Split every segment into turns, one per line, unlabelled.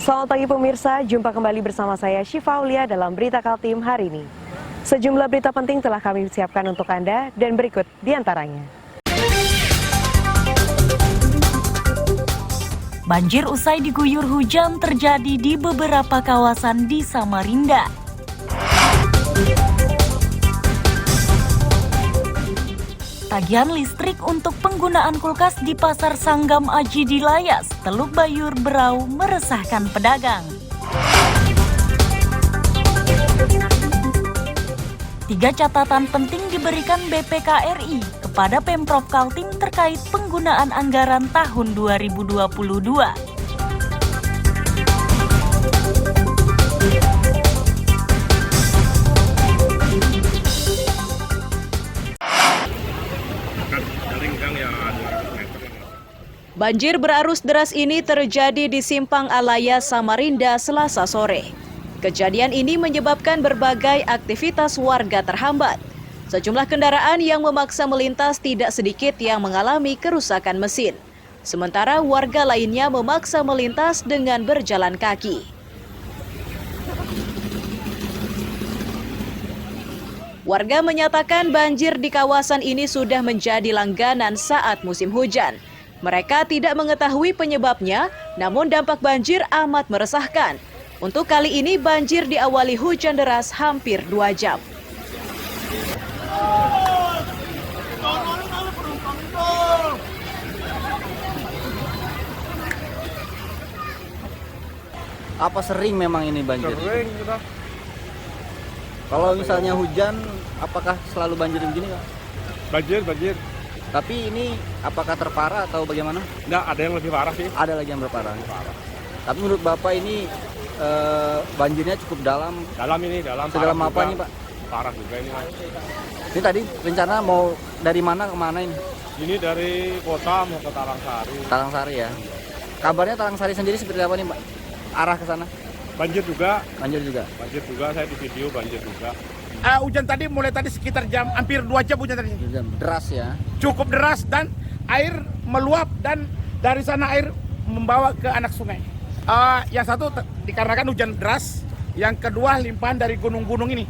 Selamat pagi pemirsa, jumpa kembali bersama saya Syifa Aulia dalam Berita Kaltim hari ini. Sejumlah berita penting telah kami siapkan untuk Anda dan berikut diantaranya.
Banjir usai diguyur hujan terjadi di beberapa kawasan di Samarinda. Tagihan listrik untuk penggunaan kulkas di Pasar Sanggam Aji di Layas, Teluk Bayur Berau meresahkan pedagang. 3 catatan penting diberikan BPKRI kepada Pemprov Kaltim terkait penggunaan anggaran tahun 2022.
Banjir berarus deras ini terjadi di Simpang Alaya, Samarinda, Selasa sore. Kejadian ini menyebabkan berbagai aktivitas warga terhambat. Sejumlah kendaraan yang memaksa melintas tidak sedikit yang mengalami kerusakan mesin. Sementara warga lainnya memaksa melintas dengan berjalan kaki. Warga menyatakan banjir di kawasan ini sudah menjadi langganan saat musim hujan. Mereka tidak mengetahui penyebabnya, namun dampak banjir amat meresahkan. Untuk kali ini banjir diawali hujan deras hampir 2 jam.
Apa sering memang ini banjir?
Sering sudah.
Kalau misalnya hujan, apakah selalu banjir begini, Pak?
Banjir.
Tapi ini apakah terparah atau bagaimana?
Enggak, ada yang lebih parah sih.
Ada lagi yang berparah. Tapi menurut Bapak ini banjirnya cukup dalam.
Dalam.
Sedalam apa nih, Pak?
Parah juga ini.
Ini tadi rencana mau dari mana ke mana ini?
Ini dari kota mau ke Talangsari.
Talangsari ya. Kabarnya Talangsari sendiri seperti apa nih, Pak? Arah ke sana?
Banjir juga, saya di video banjir juga.
Hujan tadi mulai tadi sekitar jam hampir 2 jam hujan tadi.
Deras ya.
Cukup deras dan air meluap dan dari sana air membawa ke anak sungai. Yang satu dikarenakan hujan deras, yang kedua limpahan dari gunung-gunung ini.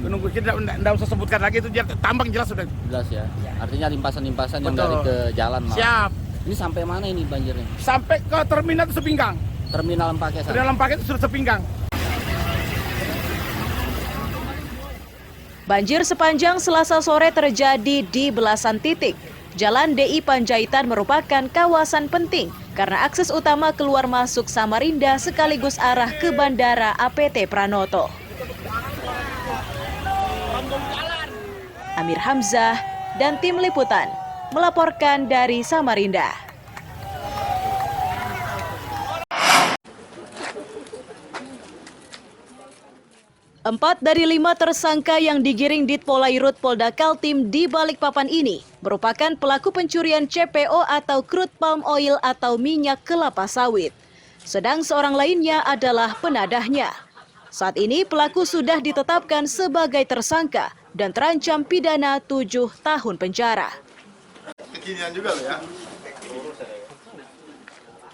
Gunung kita tidak usah sebutkan lagi, itu tambang jelas sudah.
Jelas ya. Artinya limpasan-limpasan yang dari ke jalan malah.
Siap.
Ini sampai mana ini banjirnya?
Sampai ke terminal Sepinggang.
Terminal Empake sana.
Terminal Empake itu sudah Sepinggang.
Banjir sepanjang Selasa sore terjadi di belasan titik. Jalan DI Panjaitan merupakan kawasan penting karena akses utama keluar masuk Samarinda sekaligus arah ke Bandara APT Pranoto. Amir Hamzah dan tim liputan melaporkan dari Samarinda. 4 dari 5 tersangka yang digiring Ditpolairut Polda Kaltim di Balikpapan ini merupakan pelaku pencurian CPO atau crude palm oil atau minyak kelapa sawit. Sedang seorang lainnya adalah penadahnya. Saat ini pelaku sudah ditetapkan sebagai tersangka dan terancam pidana 7 tahun penjara.
Kekinian juga loh ya.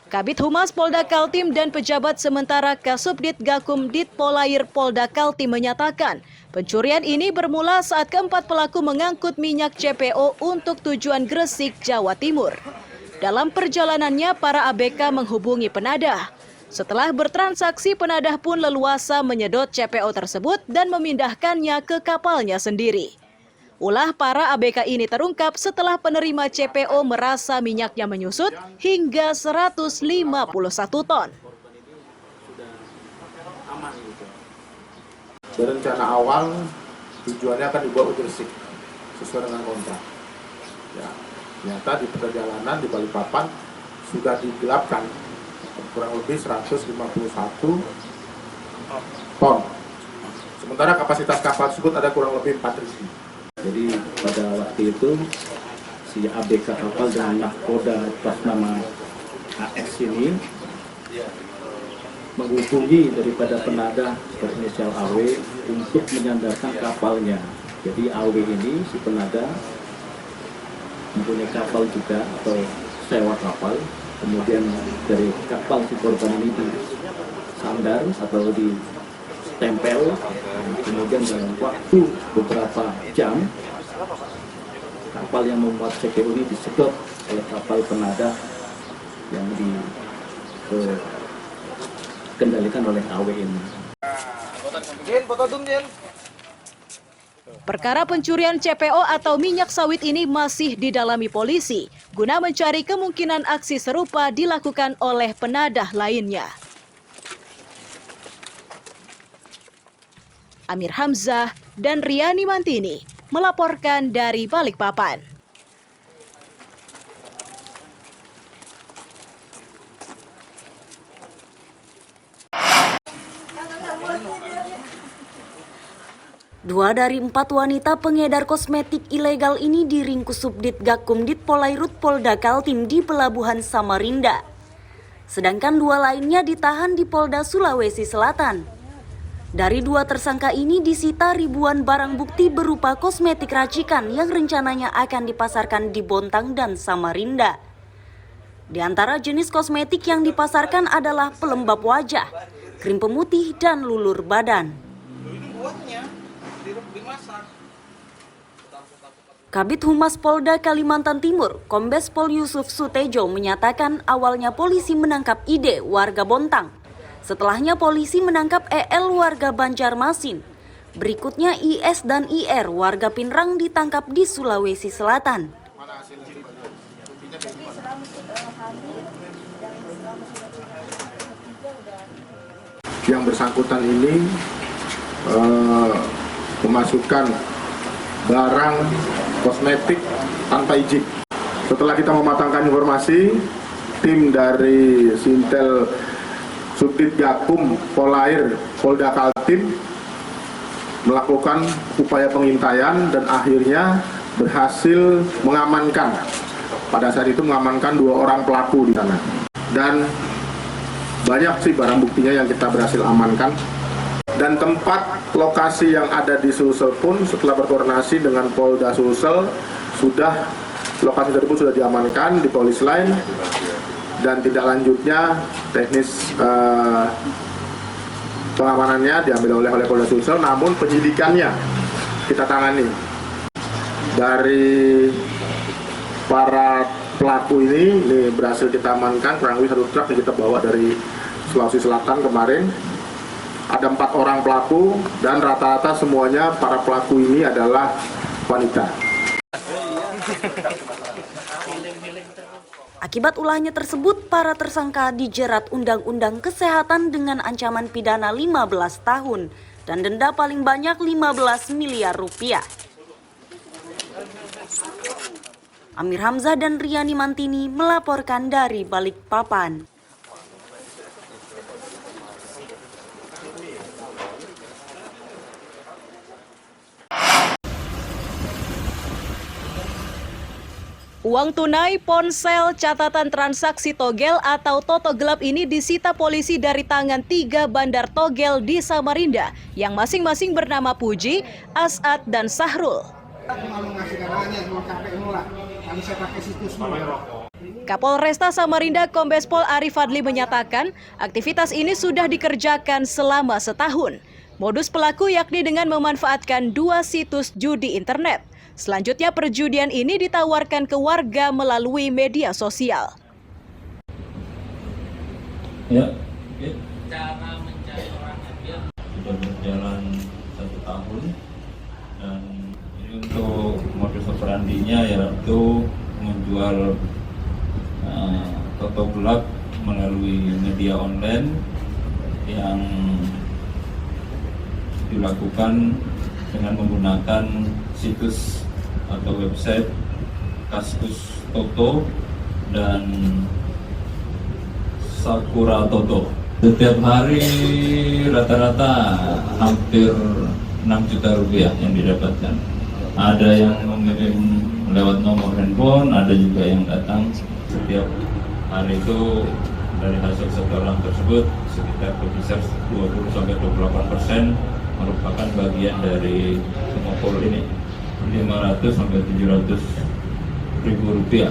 Kabid Humas Polda Kaltim dan pejabat sementara Kasubdit Gakum Ditpolair Polda Kaltim menyatakan pencurian ini bermula saat keempat pelaku mengangkut minyak CPO untuk tujuan Gresik, Jawa Timur. Dalam perjalanannya, para ABK menghubungi penadah. Setelah bertransaksi, penadah pun leluasa menyedot CPO tersebut dan memindahkannya ke kapalnya sendiri. Ulah para ABK ini terungkap setelah penerima CPO merasa minyaknya menyusut hingga 151 ton.
Berencana awal tujuannya akan dibawa ke Gresik sesuai dengan kontrak. Ya, ternyata di perjalanan di Balikpapan sudah digelapkan kurang lebih 151 ton. Sementara kapasitas kapal tersebut ada kurang lebih 4.000.
Jadi pada waktu itu si ABK kapal dengan nahkoda atas nama AS ini menghubungi daripada penadah berinisial AW untuk menyandarkan kapalnya. Jadi AW ini si penadah mempunyai kapal juga atau sewa kapal kemudian dari kapal si korban ini disandar atau ditempel, kemudian dalam waktu beberapa jam kapal yang memuat CPO ini disedot oleh kapal penadah yang dikendalikan oleh AW ini.
Perkara pencurian CPO atau minyak sawit ini masih didalami polisi guna mencari kemungkinan aksi serupa dilakukan oleh penadah lainnya. Amir Hamzah dan Riani Mantini melaporkan dari Balikpapan.
Dua dari 4 wanita pengedar kosmetik ilegal ini diringkus Subdit Gakum Ditpolairut Polda Kaltim di Pelabuhan Samarinda. Sedangkan 2 lainnya ditahan di Polda Sulawesi Selatan. Dari 2 tersangka ini disita ribuan barang bukti berupa kosmetik racikan yang rencananya akan dipasarkan di Bontang dan Samarinda. Di antara jenis kosmetik yang dipasarkan adalah pelembab wajah, krim pemutih, dan lulur badan. Kabid Humas Polda Kalimantan Timur, Kombes Pol Yusuf Sutejo menyatakan awalnya polisi menangkap Ide warga Bontang. Setelahnya polisi menangkap EL warga Banjarmasin. Berikutnya IS dan IR warga Pinrang ditangkap di Sulawesi Selatan.
Yang bersangkutan ini memasukkan barang kosmetik tanpa izin. Setelah kita mematangkan informasi, tim dari Sintel Subdit Gakum Polair Polda Kaltim melakukan upaya pengintaian dan akhirnya berhasil mengamankan. Pada saat itu mengamankan 2 orang pelaku di sana. Dan banyak sih barang buktinya yang kita berhasil amankan. Dan tempat lokasi yang ada di Sulsel pun setelah berkoordinasi dengan Polda Sulsel lokasi tersebut sudah diamankan di polis lain, dan tidak lanjutnya teknis pengamanannya diambil oleh Polda Sulsel, namun penyidikannya kita tangani. Dari para pelaku ini berhasil kita amankan kurang lebih 1 truk yang kita bawa dari Sulawesi Selatan kemarin. Ada 4 orang pelaku dan rata-rata semuanya para pelaku ini adalah wanita.
Akibat ulahnya tersebut, para tersangka dijerat Undang-Undang Kesehatan dengan ancaman pidana 15 tahun dan denda paling banyak 15 miliar rupiah. Amir Hamzah dan Riani Mantini melaporkan dari Balikpapan.
Uang tunai, ponsel, catatan transaksi togel atau toto gelap ini disita polisi dari tangan 3 bandar togel di Samarinda yang masing-masing bernama Puji, As'ad, dan Sahrul. Kapolresta Samarinda Kombes Pol Arif Fadli menyatakan aktivitas ini sudah dikerjakan selama setahun. Modus pelaku yakni dengan memanfaatkan 2 situs judi internet. Selanjutnya perjudian ini ditawarkan ke warga melalui media sosial.
Ya, cara mencari orangnya sudah berjalan 1 tahun, dan ini untuk modus operandinya yaitu menjual toto gelap melalui media online yang dilakukan dengan menggunakan situs atau website Kaskus Toto dan Sakura Toto. Setiap hari rata-rata hampir 6 juta rupiah yang didapatkan. Ada yang mengirim lewat nomor handphone, ada juga yang datang. Setiap hari itu dari hasil setoran tersebut sekitar berkisar 20-28% merupakan bagian dari pengopol ini, 500 sampai 700 ribu rupiah.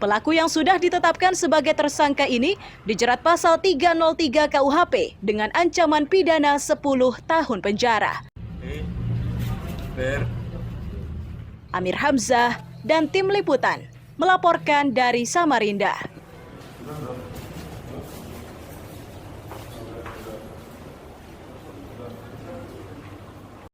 Pelaku yang sudah ditetapkan sebagai tersangka ini dijerat pasal 303 KUHP dengan ancaman pidana 10 tahun penjara. Amir Hamzah dan tim liputan melaporkan dari Samarinda.